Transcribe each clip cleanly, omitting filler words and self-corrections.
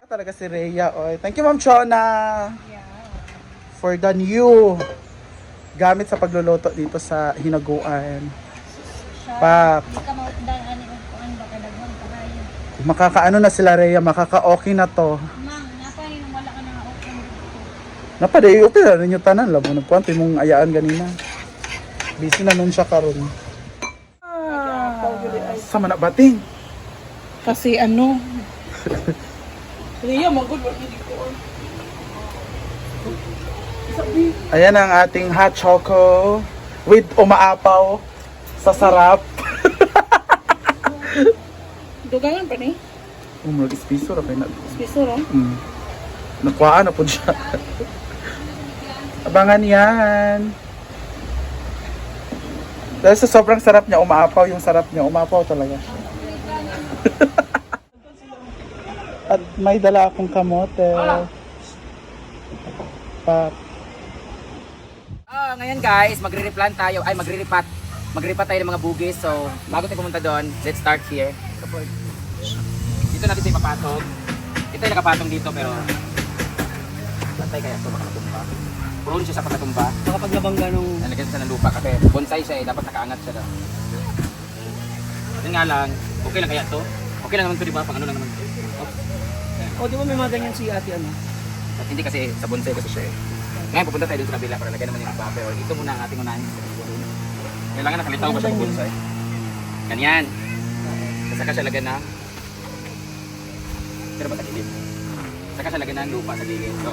Talaga si Rhea. Oy. Thank you, Ma'am Chona. For the new gamit sa pagluluto dito sa hinaguan. Pak. Hindi ka mautdan ani upuan ba kadaghan karayo. Makakaano na sila Rhea, makaka-okay na to. Ma'am, napa yun wala ka na open dito. Napaday, okay na rin yung tanan. Labo, nagkuhan mong ayaan ganina. Busy na nun siya karon. Sama na bating. Kasi ano? Rhea, manggod wala hindi ko. Ayan ang ating hot choco with umaapaw sa sarap. Dugangan pa ni? Umurag ispiso ra kay na. Spiso ro. Nakuhaan na po siya. Abangan yan. Dahil sa sobrang sarap niya, umaapaw yung sarap niya. Umaapaw talaga siya. At may dala akong kamote. Pak. Ngayon guys, magre-replant tayo. Ay, magre-repat tayo ng mga bugis. So, bago tayo pumunta doon, let's start here. Dito natin siya ipapatog. Ito yung nakapatong dito pero patay kaya ito baka natumba. Prone siya sa pagkatumba. Kapag nabangga nung Nalagyan siya ng lupa kasi bonsai siya eh. Dapat nakaangat siya daw. Yun nga lang, okay lang kaya to? Okay lang naman to diba? Pang ano lang naman. O di ba may mga ganyan si ate ano? At hindi kasi sa bonsai kasi siya eh. Ngayon pupunta tayo dito sa kabila para lagyan naman yung buffer. Ito muna ang ating unahin. Kailangan nakalitaw ba siya sa bonsai? Ganyan. Saka siya lagyan ng pero ba sa gilid? Saka siya lagyan ng lupa sa gilid. So,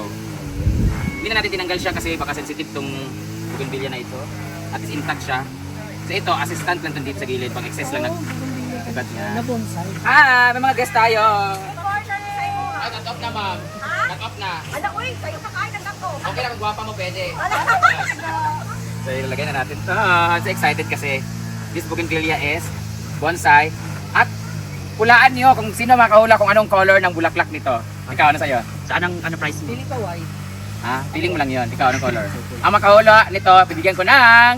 hindi na natin tinanggal siya kasi baka sensitive tong bougainvillea na ito. At least intact siya. So ito, assistant lang dito sa gilid. Pag excess lang nag-ugat niya. Na bonsai. May mga guest tayo. Ay, cut-off na ma'am. Cut-off na. Ala, uy, sa'yo kakain ng ako. Okay lang, gwapa mo pwede. So ilalagay na natin ito. So excited kasi this bougainvillea is bonsai. At hulaan niyo kung sino makahula kung anong color ng bulaklak nito. Ikaw, ano sa'yo? Saan ang price mo? Pili ka white. Ha? Feeling mo lang yun. Ikaw, anong color? Ang makahula nito, bibigyan ko ng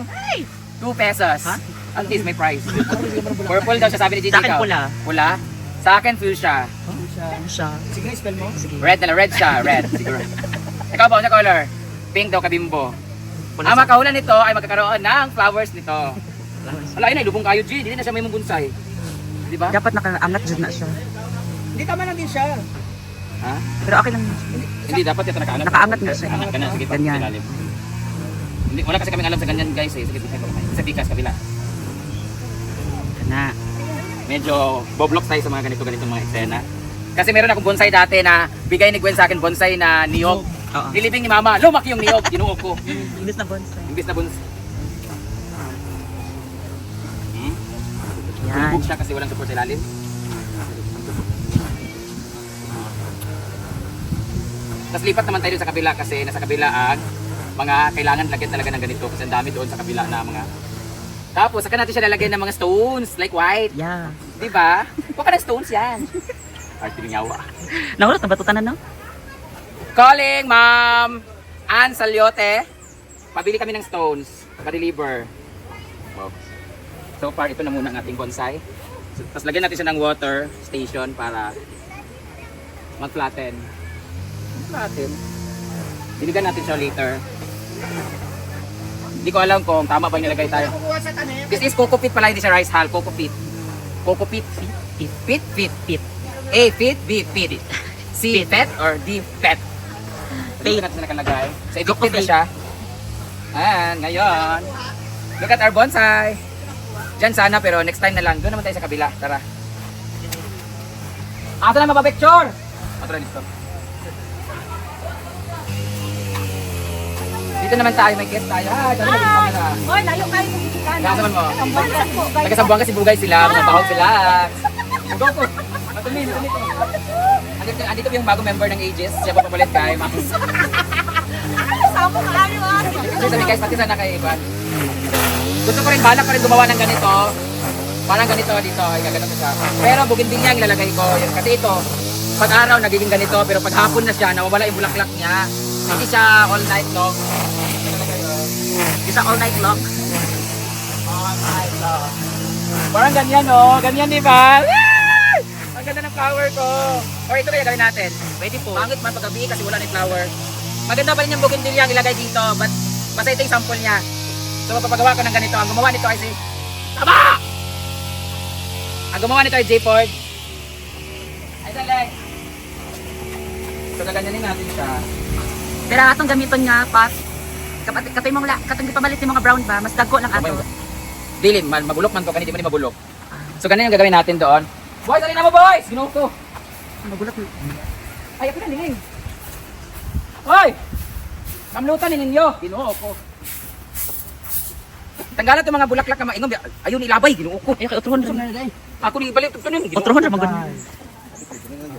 2 pesos. Ha? At least may price. Purple daw siya, sabi ni Gigi. Sa akin ikaw. pula. Pula? Sa akin fuchsia. Siya. Sige, spell mo. Sige. Red na red siya. Red. Siguro. Ikaw ba, ano color? Pink daw, kabimbo. Ang makahula nito ay magkakaroon ng flowers nito. Wala yun ay, lubong kayo, G. Hindi na siya may mong bonsai. Di ba? Dapat nakaangat dyan na siya. Hindi tama lang din siya. Ha? Pero okay lang. Hindi, dapat ito nakaangat. Nakaangat nga siya. Nakaangat ka na. Sige, Ganyan. ilalim. Hindi, wala kasi kaming alam sa ganyan, guys. Eh. Sige, sa bikas, kabila. Na. Medyo boblocks tayo sa mga ganitong mga eksena. Kasi meron akong bonsai dati na bigay ni Gwen sa akin bonsai na niyog. Oo. Nilibing ni Mama, lumaki yung niyog, ginuo ko. Imbis na bonsai. Imbis na bonsai. Yan. Bulbog siya kasi walang support sa ilalim. Tapos lipat naman tayo sa kabila kasi nasa kabila ang mga kailangan lagyan talaga ng ganito kasi ang dami doon sa kabila na mga. Tapos saka natin siya lalagyan ng mga stones like white. Yeah. Di ba? Huwag ka ng stones yan. Ay, tinyawa. Nahulat na batutan na, no? Calling, Ma'am Ann Salyote. Pabili kami ng stones. Pa-deliver. Wow. So far, ito na muna ang ating bonsai. So, tapos lagyan natin siya ng water station para mag-flatten. Flatten. Diligan natin siya later. Hindi ko alam kung tama ba yung nilagay tayo. This is coco peat pala, hindi siya rice hull. Coco peat. Coco peat. Peat. Peat. Peat. Peat. A. Peat. B. Peat. C. Pet or D. Pet. Dito natin nakalagay. So, i-cook na siya. Ayan, ngayon. Look at our bonsai. Diyan sana pero next time na lang. Doon naman tayo sa kabila. Tara. Asa na mapapicture? Tara dito. Dito naman tayo, may guest tayo. Hi! Dito naman yung camera. Hoy, layo kayo ng bisikan. Kaya naman mo. Sambuan sa bugay. Taga-Sambuanga si Bugay sila. Mga bahog sila. Go po. Matuloy, matuloy ko. Andito yung bagong member ng Aegis. Siya po papalit kay Max. Samo ka ano ah. Sabi guys, pati sana kay Ivan. Gusto ko rin, balak ko rin gumawa ng ganito. Parang ganito dito, ay gagano siya. Pero bougainvillea ang ilalagay ko. Kasi ito, pag araw nagiging ganito, pero pag hapon na siya, nawawala yung bulaklak niya. Hindi siya all night long. Isa all night long. All night long. Parang ganyan oh, ganyan di ba? Ang ganda ng flower ko. Or ito kaya gawin natin. Pwede po. Pangit man paggabi kasi wala ni flower. Maganda pa rin yung bougainvillea ang ilagay dito. But basta ito yung sample niya. So mapapagawa ko ng ganito. Ang gumawa nito ay si... Tama! Ang gumawa nito ay J. Ford. Ay, dali. So gaganyanin natin siya. Pero atong gamiton nga pas. Katoy mong katong gipabalit ni mga brown ba, mas dagko lang ato. Dili, mabulok man to. Kanina di man mabulok. So ganyan yung gagawin natin doon. Boys, alin na mo boys! Ginuho ko. Magulat. Ay, ako na niling. Hoy! Kamlutan ni ninyo. Ginuho ko. Tanggalan itong mga bulaklak na maingom. Ayun ilabay, ginuho ko. Ay, kay utrohon ra. Ako ni balik ito nun. Utrohon ra magud.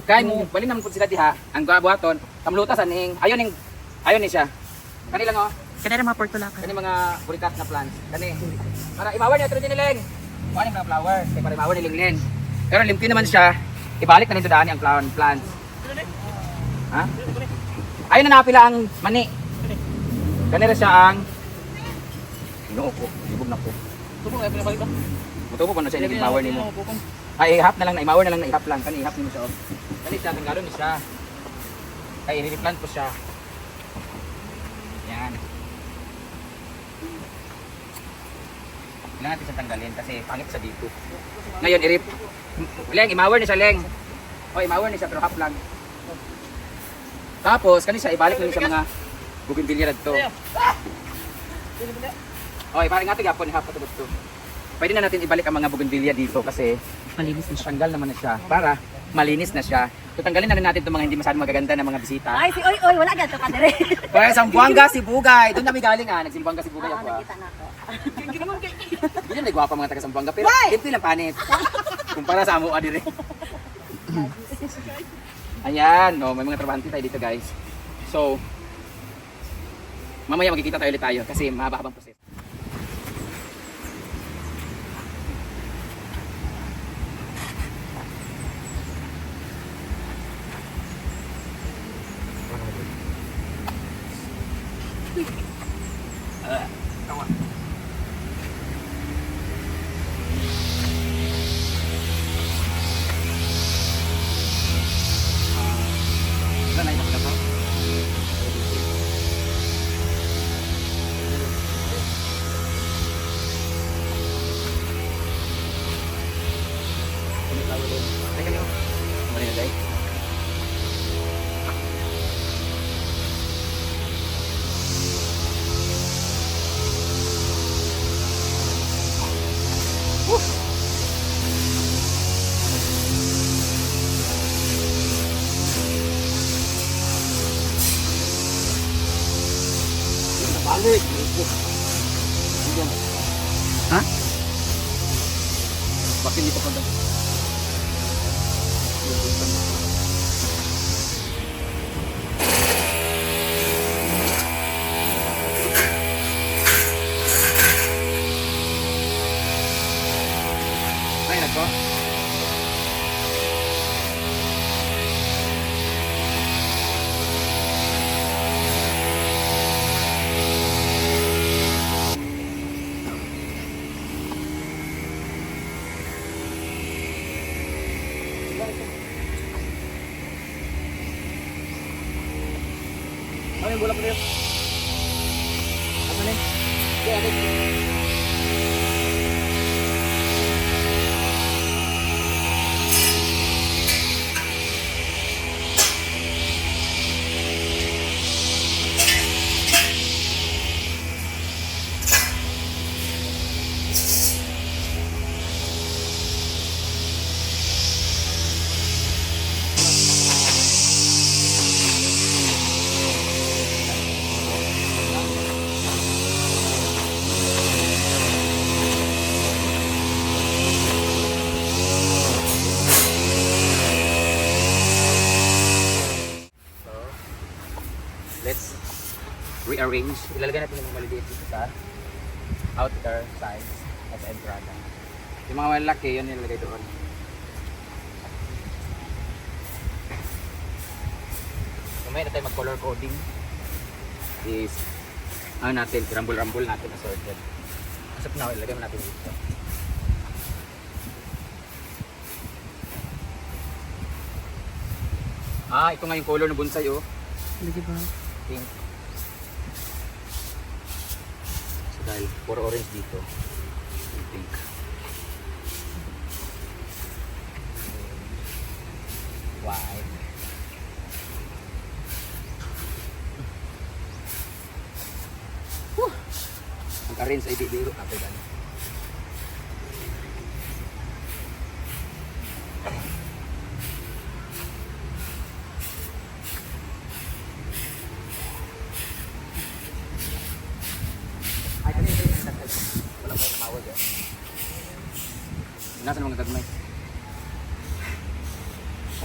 Kaya mo, balik naman po sila diha. Ang buhaton, kamlutas aning. Ayun ni siya. Kani lang oh. Kanira mga portulakan. Kani mga burikat na plants. Kani. Para imawan niya ito rin niling. Kuha niya mga flower. Kaya para imawan niling. Pero limpyo naman siya. Ibalik na nito daan ang plants. Ha? Ayun na napila ang mani. Kanira siya ang Ginoo ko, libog na po. Tubo nga pinabalik ba? Mutubo pa na siya yung power nimo. Ay ihap na lang na imawar na lang na ihap lang. Kani ihap nimo siya. Oh. Kani siya tanggalon ni siya. Kay i-replant ko siya. Yan. Kailangan natin siyang tanggalin kasi pangit sa dito. Ngayon i-rip. Leng, imawar ni siya leng. O imawar ni siya pero half lang. Tapos kani siya ibalik lang sa mga bougainvillea dito. Oy, parang natin gapon ni half patubos to. Pwede na natin ibalik ang mga bougainvillea dito kasi Malinis na siya. tanggal naman na siya para malinis na siya. Tutanggalin na rin natin itong mga hindi masyadong magaganda na mga bisita. Ay, si oy, wala ganito ka dire. Kaya Zamboanga, Sibugay. Doon kami galing Nagsimbuanga, Sibugay ako. Nakita na ako. Hindi na gwapa mga taga Zamboanga pero ito lang panit. Kumpara sa amo dire. Ayan, may mga trabahante tayo dito guys. So, mamaya magkikita tayo ulit tayo kasi mahaba-habang proseso. Balik. Ha? Bakit dito pa ba? Ay, nako. Ay, bola ko rin. Ano rin? Kaya rin. Let's rearrange. Ilalagay natin yung mga maliliit dito sa outer sides of entrada. Yung mga malaki, yun nilalagay doon. Mamaya na tayo mag-color coding. Is, ano natin, rumble-rumble natin assorted. As of now, ilagay mo natin dito. Ah, ito nga yung color ng bonsai oh. Lagi ba? Pink. So dahil puro orange dito. Yung pink. White. Ang orange ay bibiro na pwede. Ay, kanina yung nagtatag. Wala mo tumawag eh. Nasaan mga gagmay?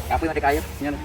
Kapoy natin kayo? Yan.